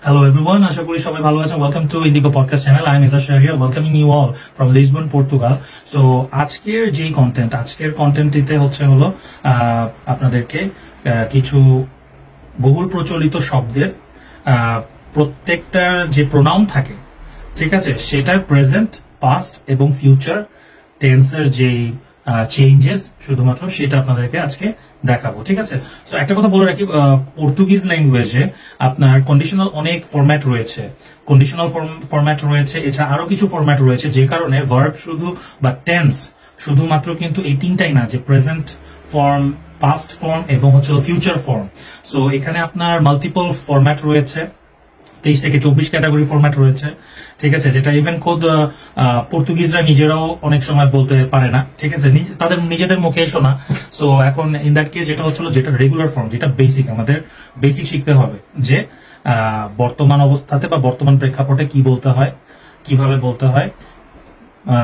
Hello everyone, আশা করি সবাই ভালো আছেন। Welcome to Indigo Podcast Channel. I am Isa Shahir, welcoming you all from Lisbon, Portugal. So আজকের যে কন্টেন্টটিতে হলো আপনাদেরকে কিছু বহুল প্রচলিত শব্দের প্রত্যেকটার যে প্রোনাউন থাকে, ঠিক আছে, সেটার প্রেজেন্ট, পাস্ট এবং ফিউচার টেন্সের যে চেঞ্জেস শুধুমাত্র সেটা আপনাদেরকে আজকে দেখাবো, ঠিক আছে। তো একটা কথা বলে রাখি, পর্তুগিজ ল্যাঙ্গুয়েজে আপনার কন্ডিশনাল অনেক ফরম্যাট রয়েছে, এছাড়া আরো কিছু ফরম্যাট রয়েছে, যে কারণে ভার্ব শুধু বা টেন্স শুধুমাত্র কিন্তু এই তিনটাই না, যে প্রেজেন্ট ফর্ম, পাস্ট ফর্ম এবং ফিউচার ফর্ম। সো এখানে আপনার মাল্টিপল ফরম্যাট রয়েছে, 23 থেকে 24 ক্যাটাগরি ফরম্যাট রয়েছে, ঠিক আছে, যেটা ইভেন খোদ পর্তুগিজরা নিজেরাও অনেক সময় বলতে পারে না, ঠিক আছে, তাদের নিজেদের মুখে শোনা। সো এখন ইন দ্যাট কেস যেটা রেগুলার ফর্ম, যেটা বেসিক, আমাদের বেসিক শিখতে হবে যে বর্তমান অবস্থাতে বা বর্তমান প্রেক্ষাপটে কি বলতে হয়, কিভাবে বলতে হয়,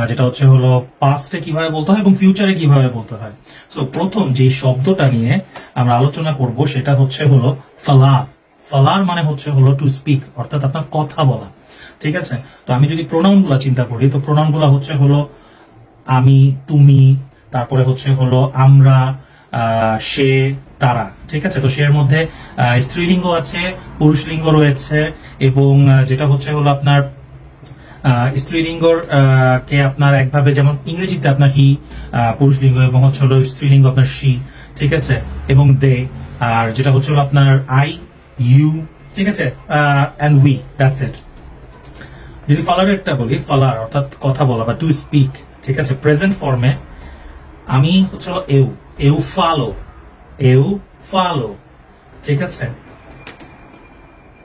যেটা হলো পাস্টে কিভাবে বলতে হয় এবং ফিউচারে কিভাবে বলতে হয়। সো প্রথম যে শব্দটা নিয়ে আমরা আলোচনা করব সেটা হলো ফালার। ফালার মানে হলো টু স্পিক, অর্থাৎ আপনার কথা বলা, ঠিক আছে। তো আমি যদি প্রোনাউন গুলা চিন্তা করি, তো প্রোনাউন গুলা হলো আমি, তুমি, তারপরে হলো আমরা, সে, তারা, ঠিক আছে। তো সের মধ্যে স্ত্রীলিঙ্গ আছে, পুরুষলিঙ্গ রয়েছে, এবং যেটা হলো আপনার স্ত্রীলিঙ্গর কে আপনার একভাবে, যেমন ইংরেজিতে আপনার হি পুরুষলিঙ্গ, এবং হলো স্ত্রীলিঙ্গ আপনার শি, ঠিক আছে, এবং দে, আর যেটা হলো আপনার আই, ইউ, ঠিক আছে, এন্ড উই, দ্যাটস ইট। যদি ফালারেরটা বলি, ফালার অর্থাৎ কথা বলা বা টু স্পিক, ঠিক আছে। প্রেজেন্ট ফর্মে আমি এউ ফালো, ঠিক আছে।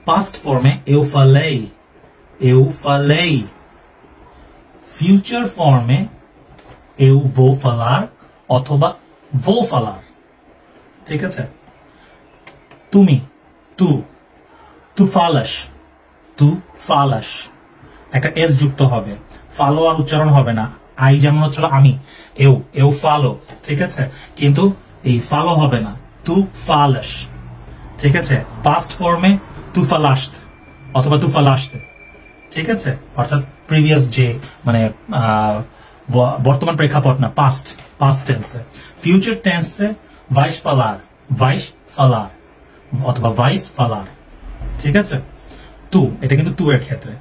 পাস্ট ফর্মে eu falei, ফিউচার ফর্মে eu vou falar অথবা vou falar, ঠিক আছে। তুমি, tu falas, একটা এস যুক্ত হবে, ফালো আর উচ্চারণ হবে না। আই যেমন আমি, eu falo, ঠিক আছে, কিন্তু এই ফালো হবে না, tu falas, ঠিক আছে। পাস্ট ফর্মে tu falaste অথবা tu falaste, ঠিক আছে, অর্থাৎ প্রিভিয়াস যে মানে বর্তমান প্রেক্ষাপট না, পাস্ট টেন্সে। ফিউচার টেন্সে vais falar অথবা vais falar, ঠিক আছে। এটা কিন্তু তু এর ক্ষেত্রে।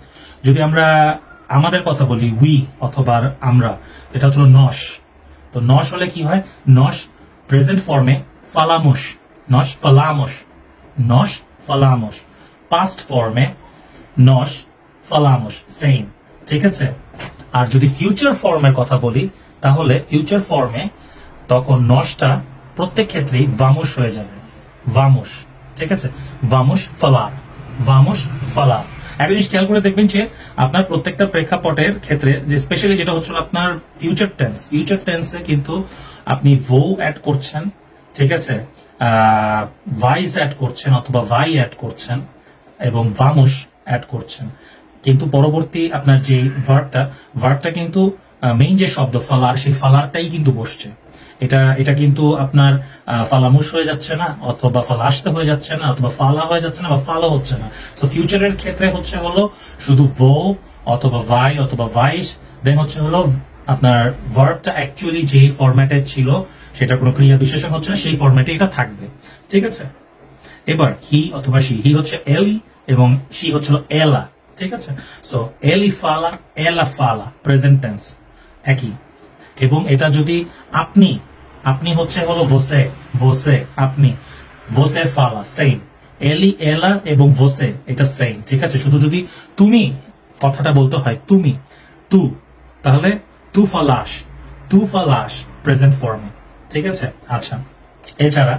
যদি আমরা আমাদের কথা বলি, উই অথবা আমরা, এটা হলো নস। তো নস হলে কি হয়, নস প্রেজেন্ট ফর্মে নস ফালামোস, পাস্ট ফর্মে নস ফালামোস, সেম, ঠিক আছে। আর যদি ফিউচার ফর্মের কথা বলি, তাহলে ফিউচার ফর্মে তখন নসটা প্রত্যেক ক্ষেত্রেই ভামুস হয়ে যাবে, ভামুস, ঠিক আছে, ভামুস ফালার। একটা জিনিস খেয়াল করে দেখবেন যে আপনার প্রত্যেকটা প্রেক্ষাপটের ক্ষেত্রে, যে স্পেশালি যেটা আপনার ফিউচার টেন্সে কিন্তু আপনি ভো অ্যাড করছেন, ঠিক আছে, ভাইস অ্যাড করছেন অথবা ভাই অ্যাড করছেন এবং ভামুস অ্যাড করছেন, কিন্তু পরবর্তী আপনার যে ভার্বটা কিন্তু মেইন যে শব্দ ফালার, সেই ফালারটাই কিন্তু বসছে। এটা কিন্তু আপনার ফালামুস হয়ে যাচ্ছে না, অথবা ফালাসতে হয়ে যাচ্ছে না, অথবা ফালা হয়ে যাচ্ছে না, বা ফালো হচ্ছে না। সো ফিউচারের ক্ষেত্রে হলো শুধু ভো অথবা ভাই অথবা ভাইস, দেন হলো আপনার ভার্বটা অ্যাকচুয়ালি যে ফরম্যাটে ছিল, সেটা কোনো ক্রিয়া বিশেষণ হচ্ছে না, সেই ফরম্যাটে এটা থাকবে, ঠিক আছে। এবার হি অথবা শি, হি এলি এবং শি হলো এলা, ঠিক আছে। সো এলা ফালা, প্রেজেন্ট টেন্স একই। এবং এটা যদি আপনি হলো ভোসে, আপনি, ভোসে ফালা, সেম। এলা এবং ভোসে, এটা সেম, ঠিক আছে। শুধু যদি তুমি কথাটা বলতে হয়, তাহলে তু ফালাস প্রেজেন্ট ফর্মে, ঠিক আছে। আচ্ছা, এছাড়া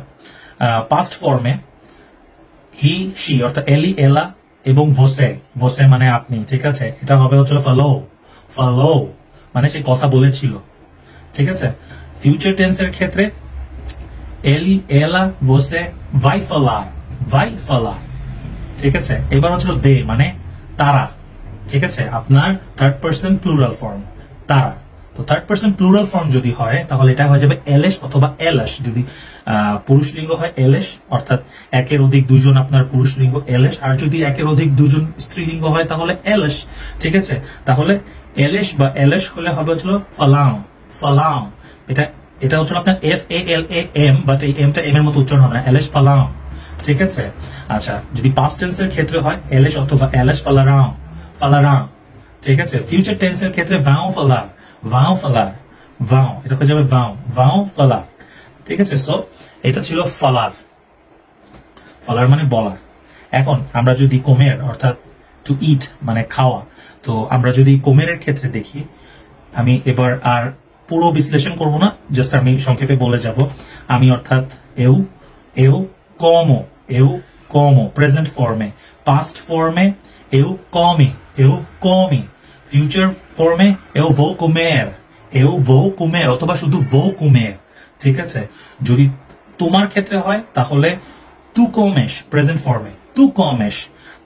পাস্ট ফর্মে হি, শি অর্থাৎ এলা এবং ভোসে মানে আপনি, ঠিক আছে, এটা হবে ফালো মানে সে কথা বলেছিল, ঠিক আছে। ফিউচার টেন্সের ক্ষেত্রে এলা ভোসে vai falar, ঠিক আছে। এবার দে মানে তারা, ঠিক আছে, আপনার থার্ড পার্সন প্লুরাল ফর্ম, তারা, তো থার্ড পারসন প্লুরাল ফর্ম যদি হয় তাহলে এটা হয়ে যাবে এলেস অথবা এলাস। যদি পুরুষ লিঙ্গ হয় এলেস, অর্থাৎ একের অধিক দুজন আপনার পুরুষ লিঙ্গ এলেস, আর যদি একের অধিক দুজন স্ত্রীলিঙ্গ হয় তাহলে এলেস। ঠিক আছে, তাহলে এলেস বা এলেস হলে হবে হচ্ছিল ফালাও, ফালাও। এটা হচ্ছে আপনার FALAM, বাট এই এমটা এম এর মতো উচ্চারণ হবে না, এলেস ফালাও। ঠিক আছে, আচ্ছা যদি পাস্ট টেন্সের ক্ষেত্রে হয় এলেস অথবা এলেস ফালারাও, ফালারাও। ঠিক আছে, ফিউচার টেন্সের ক্ষেত্রে ভাও ফালার, ভাও ফালার, ভাও, এটা হয়ে যাবে ভাও, ভাও ফালার। ঠিক আছে, সো এটা ছিল ফালার, ফালার মানে বলার। এখন আমরা যদি কোমের অর্থাৎ টু ইট মানে খাওয়া, তো আমরা যদি কোমেরের ক্ষেত্রে দেখি, আমি এবার আর পুরো বিশ্লেষণ করব না, জাস্ট আমি সংক্ষেপে বলে যাব। আমি অর্থাৎ এও এও কমো, এও কমো প্রেজেন্ট ফর্মে, পাস্ট ফর্মে এও কমে, এও কমে, ফিউচার ফর্মে এও ভো কুমের, এও ভো কুমের অথবা শুধু ভো কুমের। ঠিক আছে, যদি তোমার ক্ষেত্রে হয় তাহলে তু কমেশ প্রেজেন্ট ফর্মে, তু কমেশ,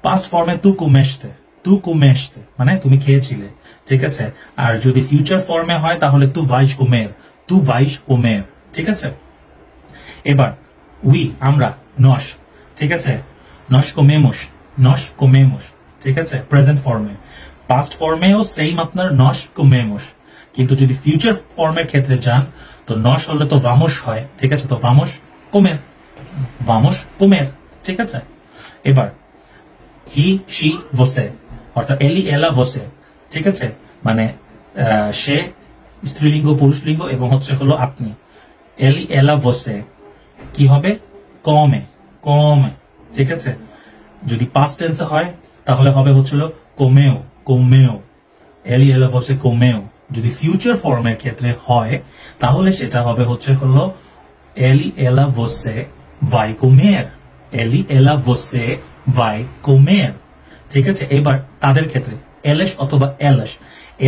পাস্ট ফর্মে তু কুমেশতে, তু কুমেশতে মানে তুমি খেয়েছিলে। ঠিক আছে, আর যদি ফিউচার ফর্মে হয় তাহলে তু ভাইস কুমের, তু ভাইস কুমের। ঠিক আছে, এবার উই আমরা, নস। ঠিক আছে, নস কোমেমুস, নস কোমেমুস। ঠিক আছে, প্রেজেন্ট ফর্মে। পাস্ট ফর্মেও সেম আপনার নস কোমেমুস, কিন্তু যদি ফিউচার ফর্মের ক্ষেত্রে যান তো নস হলে তো ভামোস হয়। ঠিক আছে, তো ভামোস কোমের, ভামোস কোমের। ঠিক আছে, এবার হি শি ভোসে অর্থাৎ এলি এলা ভোসে। ঠিক আছে, মানে সে স্ত্রীলিঙ্গ পুরুষলিঙ্গ এবং হচ্ছে হলো আপনি। এলি এলা ভোসে কি হবে? কমে, কমে। ঠিক আছে, যদি পাস্ট টেন্সে হয় তাহলে হবে হচ্ছিল কোমেও, কোমেও, এলি এলা ভোসে কোমেও। যদি ফিউচার ফর্মের ক্ষেত্রে হয় তাহলে সেটা হবে হচ্ছে হলো এলি এলা ভোসে ভাই কোমের, এলি এলা ভোসে ভাই কোমের। ঠিক আছে, এবার তাদের ক্ষেত্রে এলেস অথবা এলেস,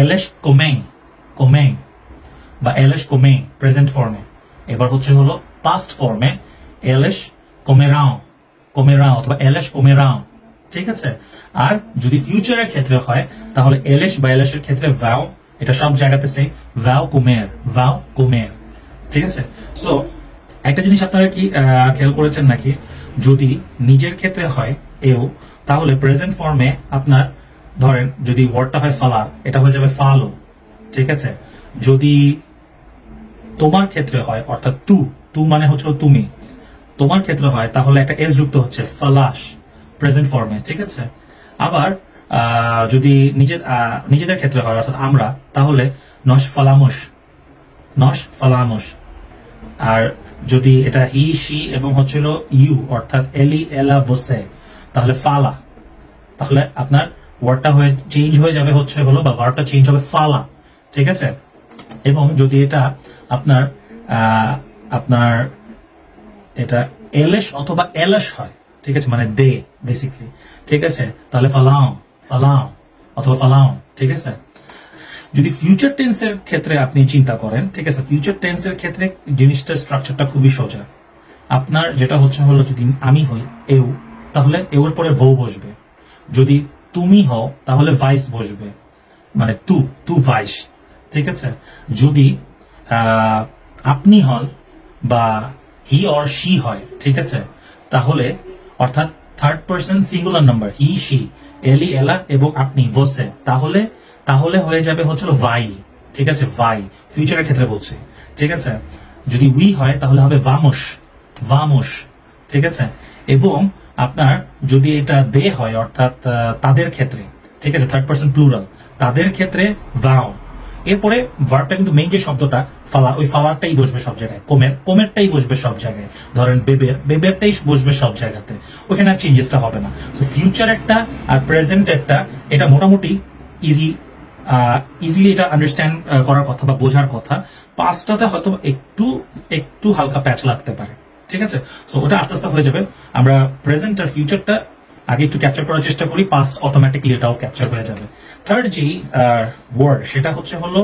এলেস কোমেই, কোমেই বা এলেস কোমেই প্রেজেন্ট ফর্মে। এবার হচ্ছে হলো পাস্ট ফর্মে এলেস কোমেরাও, কোমেরাও অথবা এলেস কোমেরাও। ঠিক আছে, আর যদি ফিউচারের ক্ষেত্রে হয় তাহলে এলেস বা এলেসের ক্ষেত্রে ভাও, এটা সব জায়গাতে সেম, ভাও কুমের, ভাও কুমের। ঠিক আছে, সো একটা জিনিস আপনারা কি খেয়াল করেছেন নাকি, যদি নিজের ক্ষেত্রে হয় এও তাহলে প্রেজেন্ট ফর্মে আপনার ধরেন যদি ওয়ার্ডটা হয় ফালার, এটা হয়ে যাবে ফালো। ঠিক আছে, যদি তোমার ক্ষেত্রে হয় অর্থাৎ তু, তু মানে হচ্ছে তুমি, তোমার ক্ষেত্রে হয় তাহলে একটা এস যুক্ত হচ্ছে ফালাস প্রেজেন্ট ফর্মে। ঠিক আছে, আবার যদি নিজেদের ক্ষেত্রে হয় অর্থাৎ আমরা, তাহলে নস ফালামুস, নস ফালামুস। আর যদি এটা হি শি এবং হচ্ছিল ইউ অর্থাৎ এলি এলা ভোসে তাহলে ফালা, তাহলে আপনার ওয়ার্ডটা হয়ে চেঞ্জ হয়ে যাবে হচ্ছে হলো বা ভার্বটা চেঞ্জ হবে ফালা। ঠিক আছে, এবং যদি এটা আপনার আপনার এটা এলেস অথবা এলাস হয়, ঠিক আছে, মানে দে বেসিকলি। ঠিক আছে, তাহলে ফালাও, ফালাও অথবা ফালাও। ঠিক আছে, যদি ফিউচার টেন্সের ক্ষেত্রে আপনি চিন্তা করেন, ঠিক আছে, ফিউচার টেন্সের ক্ষেত্রে জিনিসটার স্ট্রাকচারটা খুবই সোজা। আপনার যেটা হচ্ছে হলো যদি আমি হই এও তাহলে এর পরে ভৌ বসবে, যদি তুমি হও তাহলে ভাইস বসবে, মানে তু, তু ভাইস। ঠিক আছে, যদি আপনি হন বা হি অর শি হয়, ঠিক আছে, তাহলে অর্থাৎ third person singular number he she, এলি এলা এবং আপনি বসে, তাহলে তাহলে হয়ে যাবে হচ্ছিল ভাই। ঠিক আছে, ভাই ফিউচারের ক্ষেত্রে বলছে। ঠিক আছে, যদি উই হয় তাহলে হবে ভামুস, ভামুস। ঠিক আছে, এবং আপনার যদি এটা দে হয় অর্থাৎ তাদের ক্ষেত্রে, ঠিক আছে, থার্ড পারসন প্লুরাল, তাদের ক্ষেত্রে ভাও। এরপরে ভার্বটা কিন্তু মেইন যে শব্দটা ফালা, ওই ফালারটাই বসবে সব জায়গায়, কোমের, কোমেরটাই বসবে সব জায়গায়। ধরেন বেবের, বেবেরটাই বসবে সব জায়গাতে, ওখানে আর চেঞ্জেসটা হবে না। তো ফিউচার একটা আর প্রেজেন্ট একটা, এটা মোটামুটি ইজিলি এটা আন্ডারস্ট্যান্ড করার কথা বা বোঝার কথা। পাঁচটাতে হয়তো একটু একটু হালকা প্যাচ লাগতে পারে। ঠিক আছে, সো ওটা আস্তে আস্তে হয়ে যাবে। আমরা প্রেজেন্ট আর ফিউচারটা আগে একটু ক্যাপচার করার চেষ্টা করি, পাস্ট অটোমেটিকলি এটাও ক্যাপচার হয়ে যাবে। থার্ড যে ওয়ার্ড সেটা হচ্ছে হলো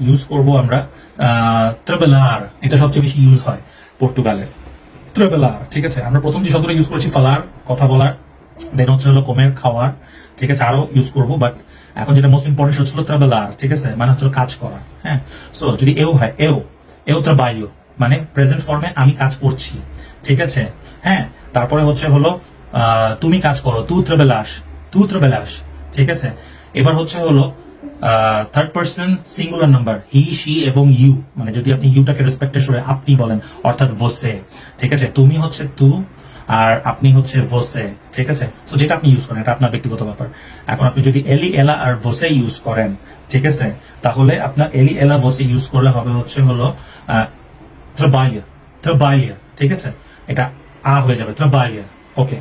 ইউজ করব আমরা ট্রেবেলার, এটা সবচেয়ে বেশি ইউজ হয় পর্তুগালে, ট্রেবেলার। ঠিক আছে, আমরা প্রথম যে শব্দটা ইউজ করেছি ফালার, কথা বলার, দেন হচ্ছে হলো কোমের, খাওয়ার। ঠিক আছে, আরো ইউজ করবো, বাট এখন যেটা মোস্ট ইম্পর্টেন্ট হচ্ছিল trabalhar, ঠিক আছে, মানে হচ্ছে কাজ করা। হ্যাঁ, সো যদি eu হয় eu trabalho, মানে প্রেজেন্ট ফর্মে আমি কাজ করছি, ঠিক আছে। হ্যাঁ, তারপরে হলো তুমি কাজ করো, tu trabalhas, ঠিক আছে। এবার হলো third person singular number, he she এবং ইউ, মানে যদি আপনি ইউটাকে রেসপেক্টে সরে আপনি বলেন, অর্থাৎ você, ঠিক আছে। তুমি হচ্ছে তু আর আপনি হচ্ছে você, ঠিক আছে। তো যেটা আপনি ইউজ করেন এটা আপনার ব্যক্তিগত ব্যাপার। এখন আপনি যদি এলি এলা আর você ইউজ করেন, ঠিক আছে, তাহলে আপনার এলি এলা você ইউজ করলে হবে হলো trabalha, ঠিক আছে। এটা আ হয়ে যাবে trabalha, ওকে।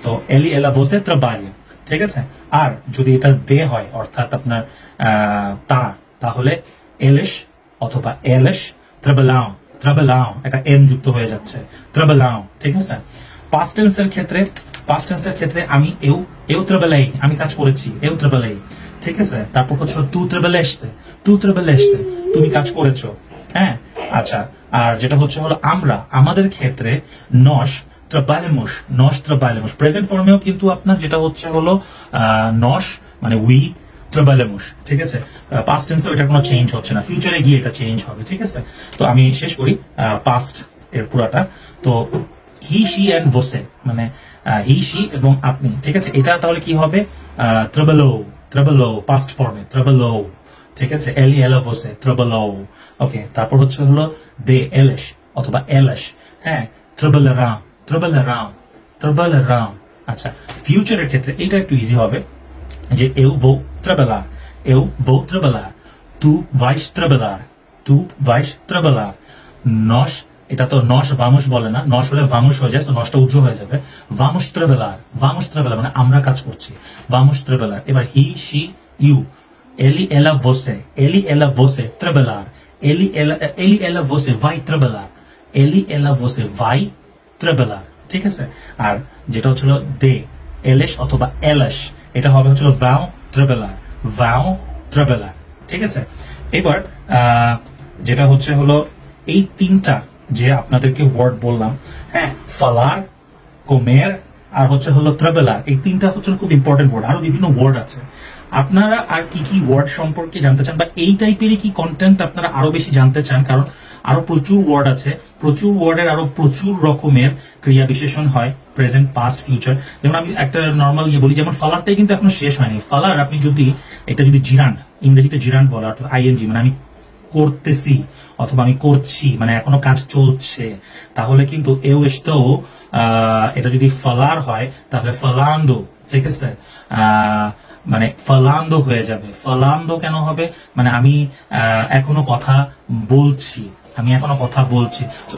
তো এলি এলা você trabalha, ঠিক আছে। আর যদি এটা দে হয় অর্থাৎ আপনার তারা, তাহলে এলিশ অথবা এলিশ trabalham, এটা এম যুক্ত হয়ে যাচ্ছে, trabalham, ঠিক আছে। পাস্ট টেন্সের ক্ষেত্রে আমি eu trabalhei, আমি কাজ করেছি, eu trabalhei, ঠিক আছে। তারপর tu trabalhaste, তুমি কাজ করেছো। হ্যাঁ, আচ্ছা। আর যেটা হলো আমাদের ক্ষেত্রে nós trabalhamos, প্রেজেন্ট ফর্মেও কিন্তু আপনার যেটা হলো nós মানে we trabalhamos, ঠিক আছে। পাস্ট টেন্সে এটা কোনো চেঞ্জ হচ্ছে না, ফিউচারে গিয়ে এটা চেঞ্জ হবে, ঠিক আছে। তো আমি শেষ করি পাস্ট এর পুরাটা। তো হি শি এন্ড você, মানে হি শি এবং আপনি, ঠিক আছে। এটা তাহলে কি হবে trabalhou, পাস্ট ফর্মে trabalhou, ঠিক আছে। এলি এলা você trabalhou, ওকে। তারপর হলো de eles অথবা elas, হ্যাঁ, trabalharão, আচ্ছা। ফিউচারের ক্ষেত্রে এটা একটু ইজি হবে যে eu vou trabalhar, tu vais trabalhar, nós, এটা তো nós vamos বলে না, nós হলে vamos হয়ে যায়, তো নসটা উজ্জ্ব হয়ে যাবে, vamos trabalhar, মানে আমরা কাজ করছি, vamos trabalhar। এবার he she you, ele ela você trabalhar, ele ela você vai trabalhar, ঠিক আছে। আর যেটা হলো de eles অথবা elas, এটা হবে vão trabalhar, ঠিক আছে। এবার যেটা হলো এই তিনটা যে আপনাদেরকে ওয়ার্ড বললাম, হ্যাঁ, falar, comer আর হলো trabalhar, এই তিনটা খুব ইম্পর্টেন্ট ওয়ার্ড। আরো বিভিন্ন ওয়ার্ড আছে। আপনারা আর কি ওয়ার্ড সম্পর্কে জানতে চান বা এই টাইপেরই কি কন্টেন্ট আপনারা আরো বেশি জানতে চান? কারণ আরো প্রচুর ওয়ার্ড আছে, প্রচুর ওয়ার্ডের আরো প্রচুর রকমের ক্রিয়া বিশেষণ হয়, প্রেজেন্ট, পাস্ট, ফিউচার। যেমন আমি একটা নর্মাল বলি, যেমন ফালারটাই কিন্তু এখনো শেষ হয়নি। ফালার আপনি যদি এটা জিরান্ড, ইংরেজিতে জিরান্ড বলা, অর্থাৎ আইএনজি, মানে আমি করতেছি অথবা আমি করছি, মানে এখনো কাজ চলছে, তাহলে কিন্তু এও এসতেও এটা যদি ফালার হয় তাহলে ফালান্দো, ঠিক আছে, মানে ফালান্দো হয়ে যাবে। ফালান্দো কেন হবে? মানে আমি এখনো কথা বলছি,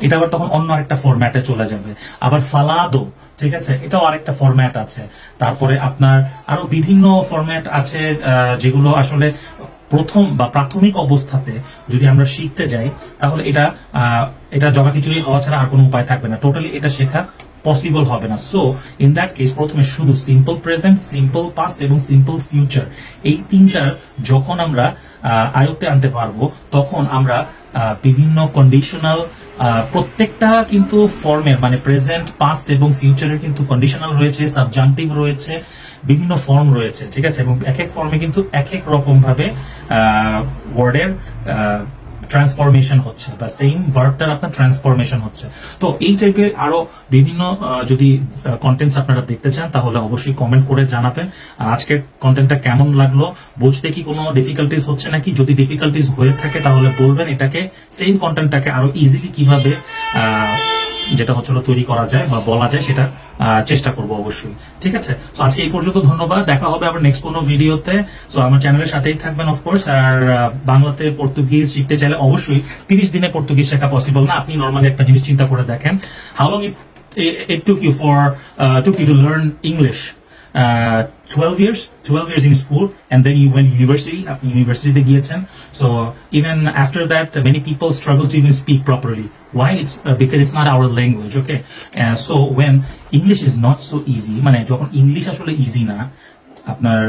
এটা আবার তখন অন্য একটা ফরম্যাটে চলে যাবে। আবার ফালাদো, ঠিক আছে, এটাও আরেকটা ফরম্যাট আছে। তারপরে আপনার আরো বিভিন্ন ফরম্যাট আছে যেগুলো আসলে প্রথম বা প্রাথমিক অবস্থাতে যদি আমরা শিখতে যাই তাহলে এটা জগা খিচুড়ি হওয়া ছাড়া আর কোনো উপায় থাকবে না, টোটালি এটা শেখা পসিবল হবে না। সো ইন দ্যাট কেস প্রথমে শুধু সিম্পল প্রেজেন্ট, সিম্পল পাস্ট এবং সিম্পল ফিউচার, এই তিনটার যখন আমরা আয়ত্তে আনতে পারবো তখন আমরা বিভিন্ন কন্ডিশনাল, প্রত্যেকটা কিন্তু ফর্মের, মানে প্রেজেন্ট, পাস্ট এবং ফিউচারের কিন্তু কন্ডিশনাল রয়েছে, সাবজাংটিভ রয়েছে, বিভিন্ন ফর্ম রয়েছে, ঠিক আছে। এবং এক এক ফর্মে কিন্তু এক এক রকম ভাবে ওয়ার্ডের ট্রান্সফরমেশন হচ্ছে বা সেম ভার্বটার আপনার ট্রান্সফরমেশন হচ্ছে। তো এই টাইপের আরো বিভিন্ন যদি কন্টেন্টস আপনারা দেখতে চান তাহলে অবশ্যই কমেন্ট করে জানাবেন। আজকের কন্টেন্টটা কেমন লাগলো, বুঝতে কি কোনো ডিফিকাল্টিস হচ্ছে নাকি? যদি ডিফিকাল্টিস হয়ে থাকে তাহলে বলবেন, এটাকে সেম কন্টেন্টটাকে আরো ইজিলি কিভাবে যেটা তৈরি করা যায় বা বলা যায় সেটা চেষ্টা করব অবশ্যই, ঠিক আছে। তো আজকে এই পর্যন্ত, ধন্যবাদ। দেখা হবে আবার নেক্সট কোনো ভিডিওতে। তো আমার চ্যানেলের সাথেই থাকবেন অফকোর্স। আর বাংলাতে পর্তুগিজ শিখতে চাইলে অবশ্যই 30 দিনে পর্তুগিজ শেখা পসিবল না। আপনি নর্মালি একটা জিনিস চিন্তা করে দেখেন, how long it took you to learn English? 12 years in school, and then you went university. আপনি ইউনিভার্সিটিতে গিয়েছেন। So even after that many people struggle to even speak properly. Why? It's because it's not our language, okay? So when English is not so easy, মানে যখন English আসলে easy না, আপনার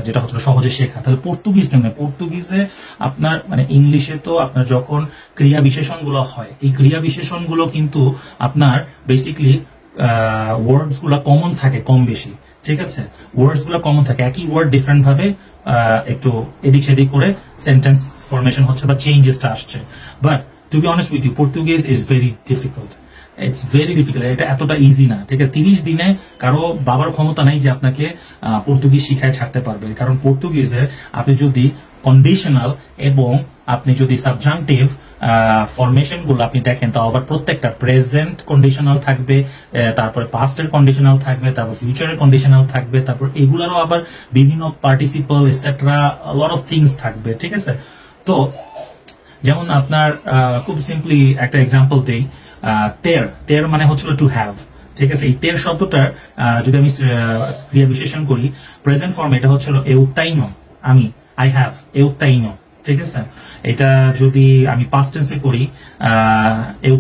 যেটা সহজে শেখা, তাহলে পর্তুগিজ কেমন? পর্তুগিজে আপনার মানে ইংলিশে তো আপনার যখন ক্রিয়া বিশেষণ গুলো হয়, এই ক্রিয়া বিশেষণ গুলো কিন্তু আপনার বেসিকলি ওয়ার্ডস গুলো কমন থাকে কম বেশি, ঠিক আছে, ওয়ার্ডস গুলো কমন থাকে, একই ওয়ার্ড ডিফারেন্ট ভাবে একটু এদিক সেদিক করে সেন্টেন্স ফরমেশন হচ্ছে বা চেঞ্জেসটা আসছে। But to be honest with you, Portuguese is very difficult, it's very difficult, এটা এতটা ইজি না। ঠিক আছে, 30 দিনে কারো বাবার ক্ষমতা নাই যে আপনাকে পর্তুগিজ শিখায় ছাড়তে পারবে, কারণ পর্তুগিজে আপনি যদি কন্ডিশনাল এবং আপনি যদি সাবজাংটিভ ফরমেশন গুলো আপনি দেখেন, তাও আবার প্রত্যেকটা প্রেজেন্ট কন্ডিশনাল থাকবে, তারপরে পাস্টের কন্ডিশনাল থাকবে, তারপর ফিউচারের কন্ডিশনাল থাকবে, তারপর এগুলারও আবার বিভিন্ন participle etcetera lot of things থাকবে। ঠিক আছে, তো যেমন আপনার খুব সিম্পলি একটা এক্সাম্পল দেই, তের মানে হচ্ছিল টু হ্যাভ। ঠিক আছে, এই তের শব্দটার যদি আমি ক্রিয়া বিশেষণ করি প্রেজেন্ট ফর্ম, এটা হচ্ছিল eu tenho, আমি আই হ্যাভ eu tenho। ঠিক আছে, এটা যদি আমি পাস্ট টেন্সে করি eu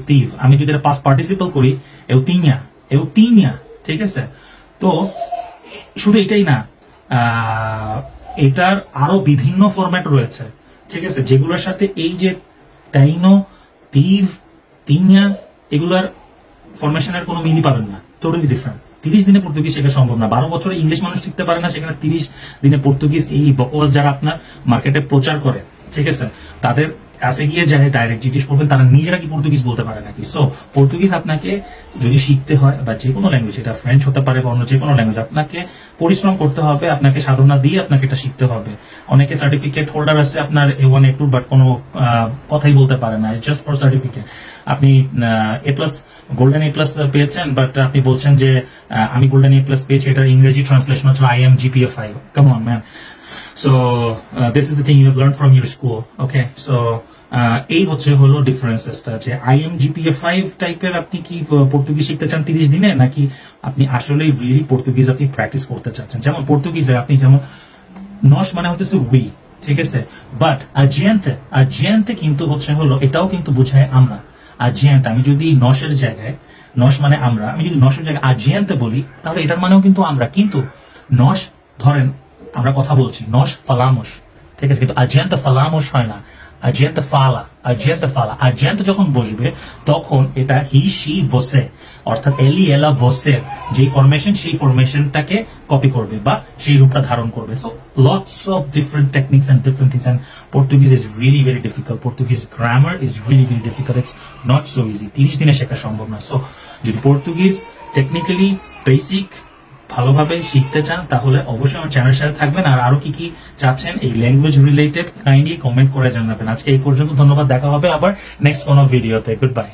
tive, আমি যদি এটা পাস্ট পার্টিসিপল করি eu tinha। ঠিক আছে, তো শুধু এটাই না, এটার আরো বিভিন্ন ফরম্যাট রয়েছে। ঠিক আছে, যেগুলোর সাথে এই যে তাইনো, তিভ, তিনিয়া, এগুলার ফরমেশনের কোনো মিলই পাবেন না, টোটালি ডিফারেন্ট। 30 দিনে পর্তুগিজ শেখা সম্ভব না। 12 বছরে ইংলিশ মানুষ শিখতে পারে না, সেখানে 30 দিনে পর্তুগিজ এই বকওয়াজ যারা আপনার মার্কেটে প্রচার করে, ঠিক আছে, তাদের কাছে গিয়ে যায় ডাইরেক্ট জিজ্ঞেস করবেন তারা নিজেরা কি পর্তুগিজ বলতে পারে নাকি। সো পর্তুগিজ আপনাকে যদি শিখতে হয়, বা যে কোনো ল্যাঙ্গুয়েজ, এটা ফ্রেঞ্চ হতে পারে বা অন্য যে কোনো ল্যাঙ্গুয়েজ, আপনাকে পরিশ্রম করতে হবে, আপনাকে সাধনা দিয়ে আপনাকে এটা শিখতে হবে। অনেকে সার্টিফিকেট হোল্ডার আছে আপনার A1 A2, বাট কোনো কথাই বলতে পারে না, জাস্ট ফর সার্টিফিকেট। আপনি A+, গোল্ডেন A+ পেয়েছেন, বাট আপনি বলছেন যে আমি গোল্ডেন A+ পেয়েছি, এটার ইংরেজি ট্রান্সলেশন হচ্ছে I am GPA 5। Come on man. So this is the thing you have learned from your school. Okay, so এই হচ্ছে হলো ডিফারেন্সেসটা, যে I am GPA 5 টাইপের আপনি কি পর্তুগিজ শিখতে চান 30 দিনে, নাকি আপনি আসলে রিয়েলি পর্তুগিজ আপনি প্র্যাকটিস করতে চাচ্ছেন। যেমন পর্তুগিজে আপনি যেমন নস মানে হচ্ছে উই, ঠিক আছে, বাট আজিয়েন্তে কিন্তু হচ্ছে হলো, এটাও কিন্তু বোঝায় আমরা। আজিয়েন্তে আমি যদি নসের জায়গায়, নস মানে আমরা, আমি যদি নসের জায়গায় আজিয়েন্তে বলি, তাহলে এটার মানেও কিন্তু আমরা। কিন্তু নস, ধরেন আমরা কথা বলছি নস ফালামোস, ঠিক আছে, কিন্তু আজিয়েন্তে ফালামোস হয় না, আজিয়েন্তে ফালা। আজিয়েন্তে যখন বসবে তখন এটা হি, শি, ভোসে, অর্থাৎ এলি, এলা, ভোসের যে ফরমেশন, সেই ফরমেশনটাকে কপি করবে বা সেই রূপটা ধারণ করবে। So lots of different techniques and different things, and Portuguese is really very difficult. Portuguese grammar is really very difficult. It's not so easy. 30 দিনে শেখা সম্ভব না। সো যদি পর্তুগিজ টেকনিক্যালি বেসিক ভালোভাবে শিখতে চান, তাহলে অবশ্যই আমার চ্যানেলের সাথে থাকবেন। আর আরো কি কি চাচ্ছেন এই ল্যাঙ্গুয়েজ রিলেটেড, কাইন্ডলি কমেন্ট করে জানাবেন। আজকে এই পর্যন্ত, ধন্যবাদ, দেখা হবে আবার নেক্সট কোনো ভিডিওতে। Good bye.